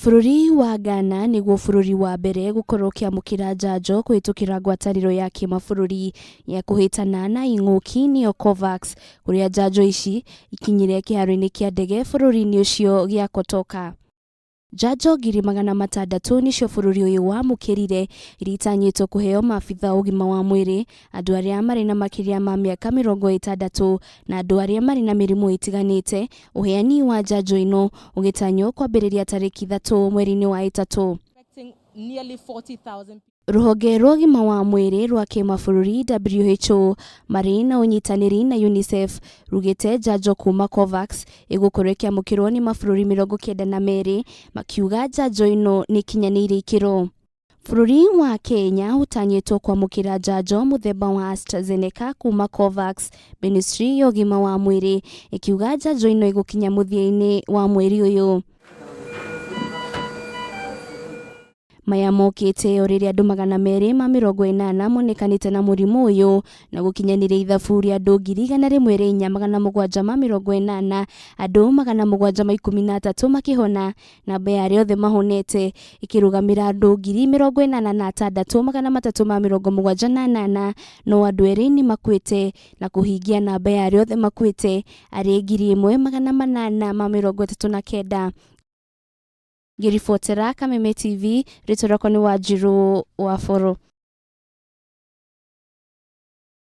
Bururi wa Ghana niguo bururi wa mbere gukorwo kiamukira njanjo kuhitukira ngwataniro ya kimabururi ya kuhitana na ing'uki niyo Covax, kuria njanjo ici ikinyire kiharo-ini kia ndege bururi-ini ucio gia Kotoka. Njanjo 600,000 nicio bururi uyu wamukirire iritanyitwo kuheo maabitha ugima wa mwiri, andu aria mari na makiria ma miaka 60 na andu aria mari na mirimu itiganite. Uheani wa njanjo ino ugitanywo kwambiriria tariki 3 mweri-ini wa 3. Ruhonge rwa ugima wa mwiri rwa kimabururi WHO mari na unyitaniri na UNICEF rugite njanjo kuma Covax igukorwo ikiamukirwo ni mabururi 92 makiuga njanjo ino ni kinyanire ikiro. Bururi wa Kenya utanyitwo kwamukira njanjo muthemba wa AstraZeneca kuma Covax. Ministry ya ugima wa mwiri ikiuga njanjo ino igukinya muthia-ini wa mweri uyu. Maya mokite oriria andu 280 monekanite na murimu uyu na gukinyanire ithabu ria andu 104,780 andu 713 makihona, namba ya aria othe mahonete ikirugamira andu 86,378 no andu eri ni makuite na kuhingia namba ya aria othe makuite ari 1,839. Ngiribotera Kameme TV, ritwa rakwa ni Wanjiru wa Foro.